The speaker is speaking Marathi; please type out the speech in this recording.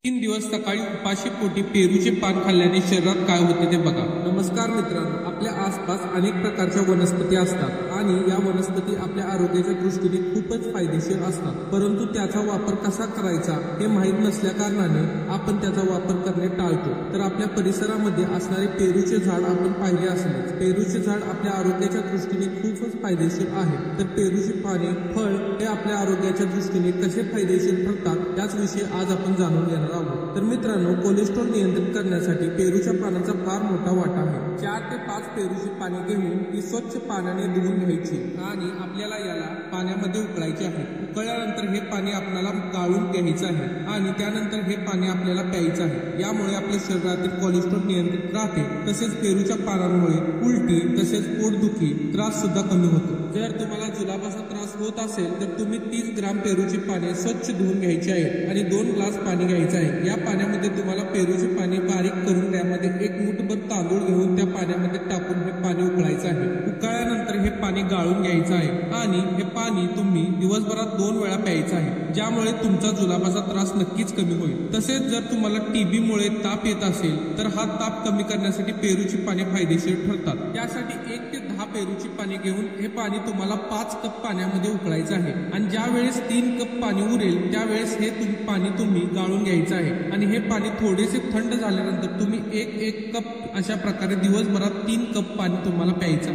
3 दिवस सकाळी उपाशी पोटी पेरूचे पान खाल्ल्याने शरीरात काय होते ते बघा। नमस्कार मित्रांनो, आपल्या आसपास अनेक प्रकारच्या वनस्पती असतात आणि या वनस्पती आपल्या आरोग्याच्या दृष्टीने खूपच फायदेशीर असतात, परंतु त्याचा वापर कसा करायचा हे माहीत नसल्या कारणाने आपण त्याचा वापर करणे टाळतो। तर आपल्या परिसरामध्ये असणारे पेरूचे झाड आपण पाहिले असेलच। पेरूचे झाड आपल्या आरोग्याच्या दृष्टीने खूपच फायदेशीर आहे। तर पेरूची पाने, फळ हे आपल्या आरोग्याच्या दृष्टीने कसे फायदेशीर ठरतात याच विषयी आज आपण जाणून घेणार आहोत। तर मित्रांनो, कोलेस्ट्रॉल नियंत्रित करण्यासाठी पेरूच्या पानाचा फार मोठा वाटा आहे। 4 ते 5 पेरूची पाने घेऊन ती स्वच्छ पाण्याने धुवून घ्यायची आणि आपल्याला याला पाण्यामध्ये उकळायचे आहे। उकळल्यानंतर हे पाणी आपल्याला गाळून घ्यायचं आहे आणि त्यानंतर हे पाणी आपल्याला प्यायचं आहे। यामुळे आपल्या शरीरातील कोलेस्ट्रॉल नियंत्रित राहते। तसेच पेरूच्या पानांमुळे उलटी तसेच पोटदुखी त्रास सुद्धा कमी होतो। जर तुम्हाला जुलाबाचा त्रास होत असेल तर तुम्ही 30 ग्राम पेरूची पाने स्वच्छ धुवून घ्यायची आहेत आणि 2 ग्लास पाणी घ्यायचं आहे। या पाण्यामध्ये तुम्हाला पेरूची पाने बारीक करून त्यामध्ये 1 मुठभर तांदूळ घेऊन त्या पाण्यामध्ये टाकून हे पाणी उकळायचं आहे। उकळल्यानंतर हे पाणी गाळून घ्यायचं आहे आणि हे पाणी तुम्ही दिवसभरात 2 वेळा प्यायचं आहे, ज्यामुळे तुमचा जुलाबाचा त्रास नक्कीच कमी होईल। तसेच जर तुम्हाला टीबी मुळे ताप येत असेल तर हा ताप कमी करण्यासाठी पेरूची पाने फायदेशीर ठरतात। त्यासाठी 1 ते 10 पेरूची पाने घेऊन हे पाणी तुम्हाला 5 कप पाण्यामध्ये उकळायचं आहे आणि ज्या वेळेस 3 कप पाणी उरेल त्यावेळेस हे पाणी तुम्ही गाळून घ्यायचं आहे आणि हे पाणी थोडेसे थंड झाल्यानंतर तुम्ही 1 कप अशा प्रकारे दिवसभरात 3 कप पाणी तुम्हाला प्यायचं।